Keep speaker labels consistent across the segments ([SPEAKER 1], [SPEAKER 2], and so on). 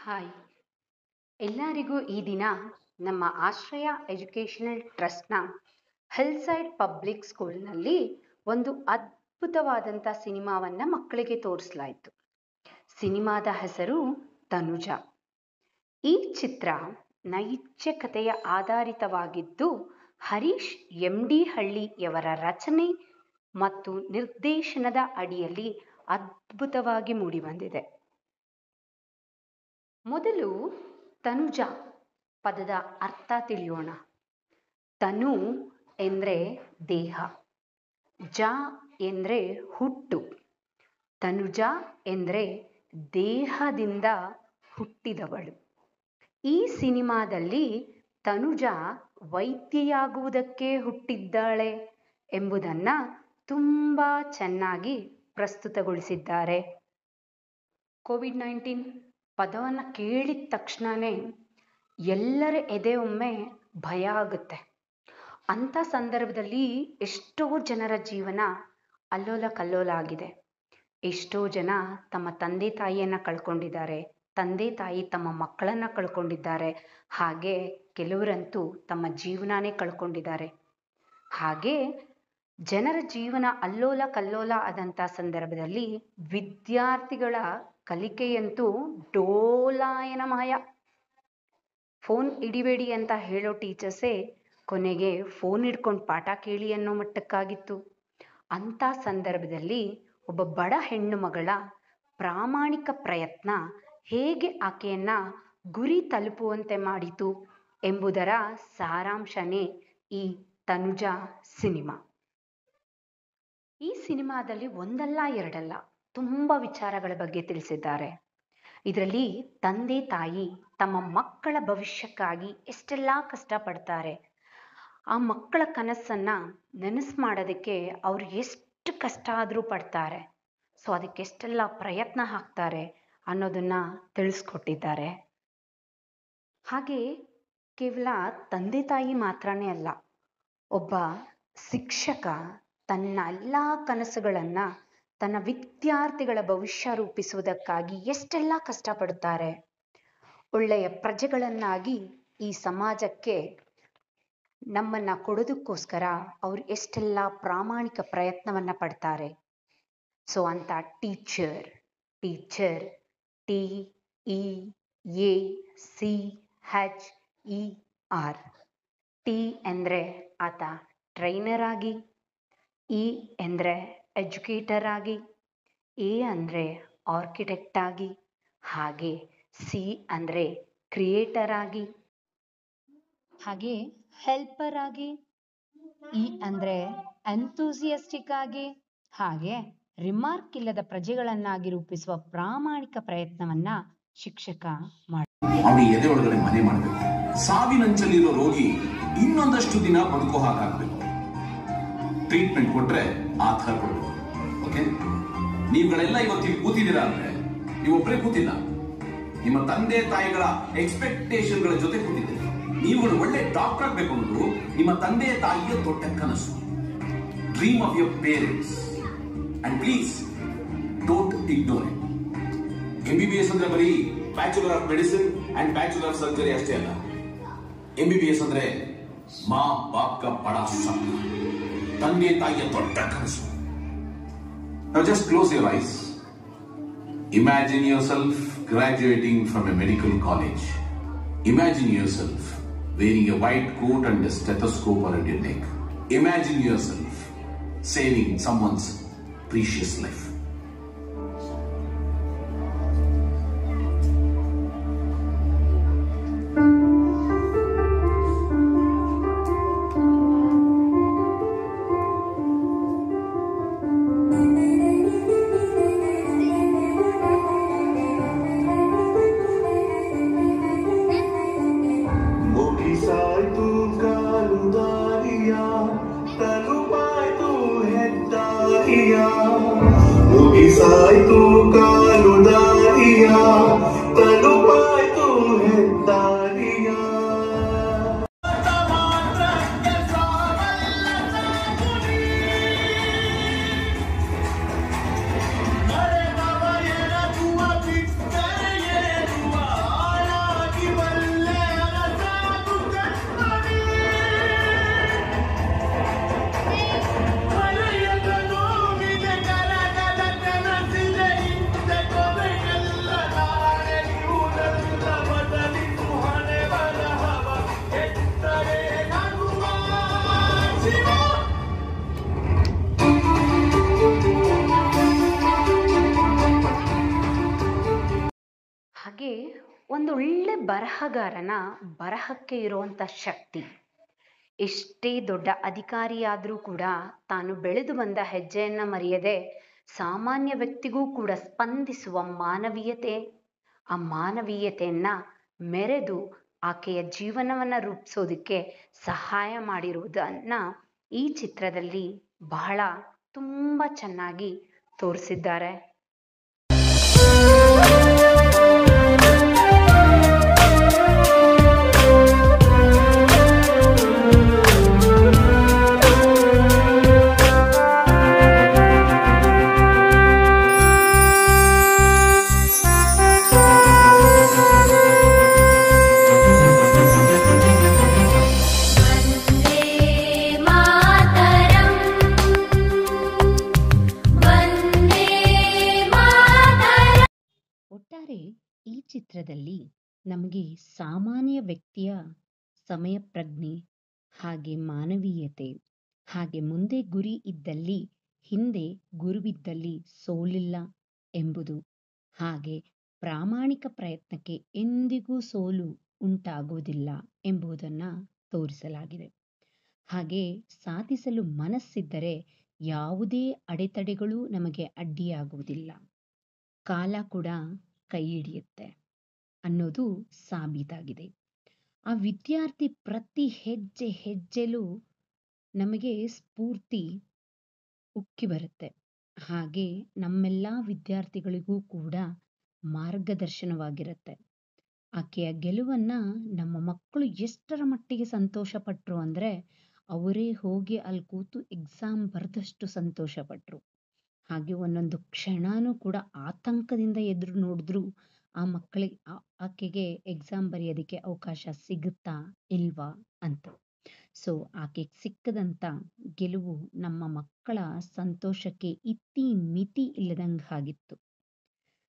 [SPEAKER 1] Hi ಎಲ್ಲರಿಗೂ ಈ ದಿನ ನಮ್ಮ ಆಶ್ರಯ ಎಜುಕೇಷನಲ್ ಟ್ರಸ್ಟ್ನ ಹಿಲ್ಸೈಡ್ ಪಬ್ಲಿಕ್ ಸ್ಕೂಲ್ನಲ್ಲಿ ಒಂದು ಅದ್ಭುತವಾದಂಥ ಸಿನಿಮಾವನ್ನು ಮಕ್ಕಳಿಗೆ ತೋರಿಸಲಾಯಿತು. ಸಿನಿಮಾದ ಹೆಸರು ತನುಜ. ಈ ಚಿತ್ರ ನೈಜ ಕಥೆಯ ಆಧಾರಿತವಾಗಿದ್ದು ಹರೀಶ್ ಎಂ.ಡಿ. ಹಳ್ಳಿಯವರ ರಚನೆ ಮತ್ತು ನಿರ್ದೇಶನದ ಅಡಿಯಲ್ಲಿ ಅದ್ಭುತವಾಗಿ ಮೂಡಿಬಂದಿದೆ. ಮೊದಲು ತನುಜ ಪದದ ಅರ್ಥ ತಿಳಿಯೋಣ. ತನು ಎಂದರೆ ದೇಹ, ಜ ಎಂದರೆ ಹುಟ್ಟು. ತನುಜ ಎಂದರೆ ದೇಹದಿಂದ ಹುಟ್ಟಿದವಳು. ಈ ಸಿನಿಮಾದಲ್ಲಿ ತನುಜ ವೈದ್ಯೆಯಾಗುವುದಕ್ಕೆ ಹುಟ್ಟಿದ್ದಾಳೆ ಎಂಬುದನ್ನು ತುಂಬ ಚೆನ್ನಾಗಿ ಪ್ರಸ್ತುತಗೊಳಿಸಿದ್ದಾರೆ. ಕೋವಿಡ್-19 ಪದವನ್ನು ಕೇಳಿದ ತಕ್ಷಣವೇ ಎಲ್ಲರ ಎದೆ ಒಮ್ಮೆ ಭಯ ಆಗುತ್ತೆ. ಅಂಥ ಸಂದರ್ಭದಲ್ಲಿ ಎಷ್ಟೋ ಜನರ ಜೀವನ ಅಲ್ಲೋಲ ಕಲ್ಲೋಲ ಆಗಿದೆ. ಎಷ್ಟೋ ಜನ ತಮ್ಮ ತಂದೆ ತಾಯಿಯನ್ನು ಕಳ್ಕೊಂಡಿದ್ದಾರೆ, ತಂದೆ ತಾಯಿ ತಮ್ಮ ಮಕ್ಕಳನ್ನು ಕಳ್ಕೊಂಡಿದ್ದಾರೆ, ಹಾಗೆ ಕೆಲವರಂತೂ ತಮ್ಮ ಜೀವನನೇ ಕಳ್ಕೊಂಡಿದ್ದಾರೆ. ಹಾಗೆ ಜನರ ಜೀವನ ಅಲ್ಲೋಲ ಕಲ್ಲೋಲ ಆದಂಥ ಸಂದರ್ಭದಲ್ಲಿ ವಿದ್ಯಾರ್ಥಿಗಳ ಕಲಿಕೆಯಂತೂ ಡೋಲಾಯನಮಯ. ಫೋನ್ ಹಿಡಿಬೇಡಿ ಅಂತ ಹೇಳೋ ಟೀಚರ್ಸೇ ಕೊನೆಗೆ ಫೋನ್ ಹಿಡ್ಕೊಂಡು ಪಾಠ ಕೇಳಿ ಅನ್ನೋ ಮಟ್ಟಕ್ಕಾಗಿತ್ತು. ಅಂಥ ಸಂದರ್ಭದಲ್ಲಿ ಒಬ್ಬ ಬಡ ಹೆಣ್ಣು ಮಗಳ ಪ್ರಾಮಾಣಿಕ ಪ್ರಯತ್ನ ಹೇಗೆ ಆಕೆಯನ್ನು ಗುರಿ ತಲುಪುವಂತೆ ಮಾಡಿತು ಎಂಬುದರ ಸಾರಾಂಶನೇ ಈ ತನುಜ ಸಿನಿಮಾ. ಈ ಸಿನಿಮಾದಲ್ಲಿ ಒಂದಲ್ಲ ಎರಡಲ್ಲ ತುಂಬ ವಿಚಾರಗಳ ಬಗ್ಗೆ ತಿಳಿಸಿದ್ದಾರೆ. ಇದರಲ್ಲಿ ತಂದೆ ತಾಯಿ ತಮ್ಮ ಮಕ್ಕಳ ಭವಿಷ್ಯಕ್ಕಾಗಿ ಎಷ್ಟೆಲ್ಲ ಕಷ್ಟಪಡ್ತಾರೆ, ಆ ಮಕ್ಕಳ ಕನಸನ್ನು ನನಸು ಮಾಡೋದಕ್ಕೆ ಅವರು ಎಷ್ಟು ಕಷ್ಟ ಆದರೂ ಪಡ್ತಾರೆ, ಸೊ ಅದಕ್ಕೆ ಎಷ್ಟೆಲ್ಲ ಪ್ರಯತ್ನ ಹಾಕ್ತಾರೆ ಅನ್ನೋದನ್ನು ತಿಳಿಸ್ಕೊಟ್ಟಿದ್ದಾರೆ. ಹಾಗೆ ಕೇವಲ ತಂದೆ ತಾಯಿ ಮಾತ್ರನೇ ಅಲ್ಲ, ಒಬ್ಬ ಶಿಕ್ಷಕ ತನ್ನ ಎಲ್ಲ ಕನಸುಗಳನ್ನು ತನ್ನ ವಿದ್ಯಾರ್ಥಿಗಳ ಭವಿಷ್ಯ ರೂಪಿಸುವುದಕ್ಕಾಗಿ ಎಷ್ಟೆಲ್ಲ ಕಷ್ಟಪಡುತ್ತಾರೆ. ಒಳ್ಳೆಯ ಪ್ರಜೆಗಳನ್ನಾಗಿ ಈ ಸಮಾಜಕ್ಕೆ ನಮ್ಮನ್ನು ಕೊಡೋದಕ್ಕೋಸ್ಕರ ಅವರು ಎಷ್ಟೆಲ್ಲ ಪ್ರಾಮಾಣಿಕ ಪ್ರಯತ್ನವನ್ನು ಪಡ್ತಾರೆ. ಸೊ ಅಂತ ಟೀಚರ್ TEACHER. ಟಿ ಅಂದರೆ ಆತ ಟ್ರೈನರ್ ಆಗಿ, ಇ ಅಂದರೆ ಎಜುಕೇಟರ್ ಆಗಿ, ಎ ಅಂದರೆ ಆರ್ಕಿಟೆಕ್ಟ್ ಆಗಿ, ಹಾಗೆ ಸಿ ಅಂದರೆ ಕ್ರಿಯೇಟರ್ ಆಗಿ, ಹಾಗೆ ಹೆಲ್ಪರ್ ಆಗಿ, ಇ ಅಂದರೆ ಎಂಥೂಸಿಯಾಸ್ಟಿಕ್ ಆಗಿ, ಹಾಗೆ ರಿಮಾರ್ಕ್ ಇಲ್ಲದ ಪ್ರಜೆಗಳನ್ನಾಗಿ ರೂಪಿಸುವ ಪ್ರಾಮಾಣಿಕ ಪ್ರಯತ್ನವನ್ನ ಶಿಕ್ಷಕ ಮಾಡ್ತಾರೆ.
[SPEAKER 2] ಅವನಿಗೆ ಎದೆ ಒಳಗಡೆ ಮನೆ ಮಾಡಬೇಕು. ಸಾವಿನಂಚಲಿರೋ ರೋಗಿ ಇನ್ನೊಂದಷ್ಟು ದಿನ ಬದುಕೋ ಹಾಗಾಗಬೇಕು. ಟ್ರೀಟ್ಮೆಂಟ್ ಕೊಟ್ರೆ ಆ ಥರ ಕೊಡಬೇಕು. ಓಕೆ, ನೀವುಗಳೆಲ್ಲ ಇವತ್ತಿಗೆ ಕೂತಿದ್ದೀರಾ ಅಂದ್ರೆ ನೀವೊಬ್ಬರೇ ಕೂತಿಲ್ಲ, ನಿಮ್ಮ ತಂದೆ ತಾಯಿಗಳ ಎಕ್ಸ್ಪೆಕ್ಟೇಷನ್ಗಳ ಜೊತೆ ಕೂತಿದ್ದೀರಿ. ನೀವುಗಳು ಒಳ್ಳೆ ಡಾಕ್ಟರ್ ಆಗಬೇಕು ಅನ್ನೋದು ನಿಮ್ಮ ತಂದೆ ತಾಯಿಯ ದೊಡ್ಡ ಕನಸು. Dream of your parents and please don't ignore it. MBBS ಅಂದ್ರೆ ಬರೀ bachelor of medicine and bachelor of surgery ಅಷ್ಟೇ ಅಲ್ಲ. MBBS ಅಂದ್ರೆ ಮಾ ಬಾಪ್ ಕಾ ಬಡಾ ಸಪ್ನ, ತಂದೆ ತಾಯಿಯ ದೊಡ್ಡ ಕನಸು. Now just close your eyes. Imagine yourself graduating from a medical college. Imagine yourself wearing a white coat and a stethoscope around your neck. Imagine yourself saving someone's precious life.
[SPEAKER 3] ಮುಗಿಸಾಯ್ತು ಕಾಲು ದಾರಿಯ, ತಲುಪಾಯ್ತು ಹೆದ್ದಾರಿಯ.
[SPEAKER 1] ಹಾಗೆ ಒಂದೊಳ್ಳೆ ಬರಹಗಾರನ ಬರಹಕ್ಕೆ ಇರುವಂಥ ಶಕ್ತಿ, ಎಷ್ಟೇ ದೊಡ್ಡ ಅಧಿಕಾರಿಯಾದರೂ ಕೂಡ ತಾನು ಬೆಳೆದು ಬಂದ ಹೆಜ್ಜೆಯನ್ನು ಮರೆಯದೆ ಸಾಮಾನ್ಯ ವ್ಯಕ್ತಿಗೂ ಕೂಡ ಸ್ಪಂದಿಸುವ ಮಾನವೀಯತೆ, ಆ ಮಾನವೀಯತೆಯನ್ನು ಮೆರೆದು ಆಕೆಯ ಜೀವನವನ್ನು ರೂಪಿಸೋದಕ್ಕೆ ಸಹಾಯ ಮಾಡಿರುವುದನ್ನು ಈ ಚಿತ್ರದಲ್ಲಿ ಬಹಳ ತುಂಬ ಚೆನ್ನಾಗಿ ತೋರಿಸಿದ್ದಾರೆ.
[SPEAKER 4] ಒಟ್ಟಾರೆ ಈ ಚಿತ್ರದಲ್ಲಿ ನಮಗೆ ಸಾಮಾನ್ಯ ವ್ಯಕ್ತಿಯ ಸಮಯ ಪ್ರಜ್ಞೆ, ಹಾಗೆ ಮಾನವೀಯತೆ, ಹಾಗೆ ಮುಂದೆ ಗುರಿ ಇದ್ದಲ್ಲಿ ಹಿಂದೆ ಗುರುವಿದ್ದಲ್ಲಿ ಸೋಲಿಲ್ಲ ಎಂಬುದು, ಹಾಗೆ ಪ್ರಾಮಾಣಿಕ ಪ್ರಯತ್ನಕ್ಕೆ ಎಂದಿಗೂ ಸೋಲು ಉಂಟಾಗುವುದಿಲ್ಲ ಎಂಬುದನ್ನು ತೋರಿಸಲಾಗಿದೆ. ಹಾಗೆ ಸಾಧಿಸಲು ಮನಸ್ಸಿದ್ದರೆ ಯಾವುದೇ ಅಡೆತಡೆಗಳು ನಮಗೆ ಅಡ್ಡಿಯಾಗುವುದಿಲ್ಲ, ಕಾಲ ಕೂಡ ಕೈ ಹಿಡಿಯುತ್ತೆ ಅನ್ನೋದು ಸಾಬೀತಾಗಿದೆ. ಆ ವಿದ್ಯಾರ್ಥಿ ಪ್ರತಿ ಹೆಜ್ಜೆ ಹೆಜ್ಜೆಲೂ ನಮಗೆ ಸ್ಫೂರ್ತಿ ಉಕ್ಕಿ ಬರುತ್ತೆ. ಹಾಗೆ ನಮ್ಮೆಲ್ಲ ವಿದ್ಯಾರ್ಥಿಗಳಿಗೂ ಕೂಡ ಮಾರ್ಗದರ್ಶನವಾಗಿರುತ್ತೆ. ಆಕೆಯ ಗೆಲುವನ್ನು ನಮ್ಮ ಮಕ್ಕಳು ಎಷ್ಟರ ಮಟ್ಟಿಗೆ ಸಂತೋಷಪಟ್ಟರು ಅಂದರೆ, ಅವರೇ ಹೋಗಿ ಅಲ್ಲಿ ಕೂತು ಎಕ್ಸಾಮ್ ಬರೆದಷ್ಟು ಸಂತೋಷಪಟ್ಟರು. ಹಾಗೆ ಒಂದೊಂದು ಕ್ಷಣನೂ ಕೂಡ ಆತಂಕದಿಂದ ಎದುರು ನೋಡಿದ್ರು ಆ ಮಕ್ಕಳಿಗೆ ಆಕೆಗೆ ಎಕ್ಸಾಮ್ ಬರೆಯೋದಕ್ಕೆ ಅವಕಾಶ ಸಿಗುತ್ತಾ ಇಲ್ವಾ ಅಂತ. ಸೊ ಆಕೆಗೆ ಸಿಕ್ಕದಂಥ ಗೆಲುವು ನಮ್ಮ ಮಕ್ಕಳ ಸಂತೋಷಕ್ಕೆ ಇತಿ ಮಿತಿ ಇಲ್ಲದಂಗೆ ಆಗಿತ್ತು.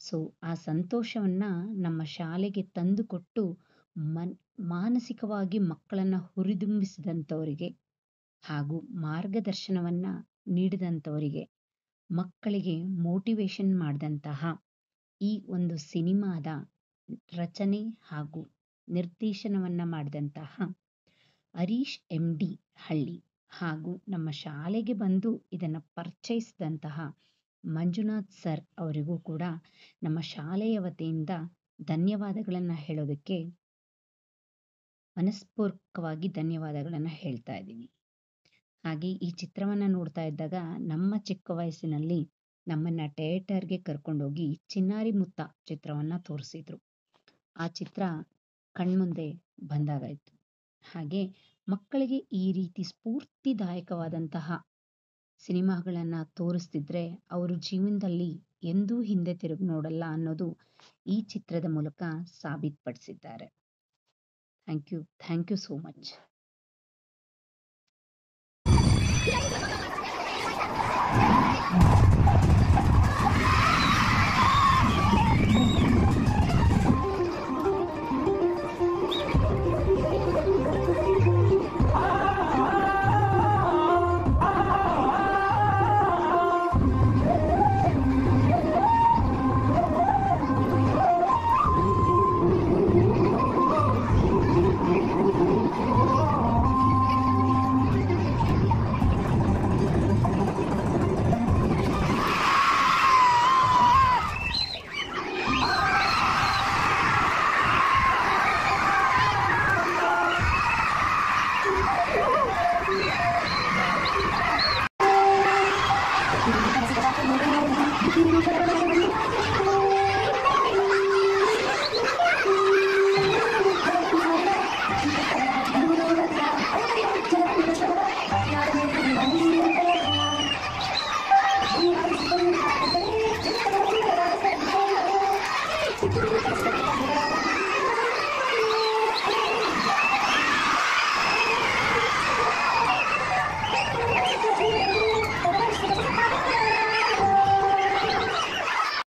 [SPEAKER 4] ಸೊ ಆ ಸಂತೋಷವನ್ನು ನಮ್ಮ ಶಾಲೆಗೆ ತಂದುಕೊಟ್ಟು ಮಾನಸಿಕವಾಗಿ ಮಕ್ಕಳನ್ನು ಹುರಿದುಂಬಿಸಿದಂಥವರಿಗೆ ಹಾಗೂ ಮಾರ್ಗದರ್ಶನವನ್ನು ನೀಡಿದಂಥವರಿಗೆ, ಮಕ್ಕಳಿಗೆ ಮೋಟಿವೇಶನ್ ಮಾಡಿದಂತಹ ಈ ಒಂದು ಸಿನಿಮಾದ ರಚನೆ ಹಾಗೂ ನಿರ್ದೇಶನವನ್ನು ಮಾಡಿದಂತಹ ಹರೀಶ್ MD ಹಳ್ಳಿ ಹಾಗೂ ನಮ್ಮ ಶಾಲೆಗೆ ಬಂದು ಇದನ್ನು ಪರಿಚಯಿಸಿದಂತಹ ಮಂಜುನಾಥ್ ಸರ್ ಅವರಿಗೂ ಕೂಡ ನಮ್ಮ ಶಾಲೆಯ ವತಿಯಿಂದ ಧನ್ಯವಾದಗಳನ್ನು ಹೇಳೋದಕ್ಕೆ ಮನಸ್ಪೂರ್ವಕವಾಗಿ ಧನ್ಯವಾದಗಳನ್ನು ಹೇಳ್ತಾ ಇದ್ದೀನಿ. ಹಾಗೆ ಈ ಚಿತ್ರವನ್ನು ನೋಡ್ತಾ ಇದ್ದಾಗ ನಮ್ಮ ಚಿಕ್ಕ ವಯಸ್ಸಿನಲ್ಲಿ ನಮ್ಮನ್ನು ಥಿಯೇಟರ್ಗೆ ಕರ್ಕೊಂಡೋಗಿ ಚಿನ್ನಾರಿ ಮುತ್ತ ಚಿತ್ರವನ್ನು ತೋರಿಸಿದ್ರು. ಆ ಚಿತ್ರ ಕಣ್ಮುಂದೆ ಬಂದಾಗಾಯಿತು. ಹಾಗೆ ಮಕ್ಕಳಿಗೆ ಈ ರೀತಿ ಸ್ಫೂರ್ತಿದಾಯಕವಾದಂತಹ ಸಿನಿಮಾಗಳನ್ನು ತೋರಿಸ್ತಿದ್ರೆ ಅವರು ಜೀವನದಲ್ಲಿ ಎಂದೂ ಹಿಂದೆ ತಿರುಗಿ ನೋಡಲ್ಲ ಅನ್ನೋದು ಈ ಚಿತ್ರದ ಮೂಲಕ ಸಾಬೀತುಪಡಿಸಿದ್ದಾರೆ. Thank you so much.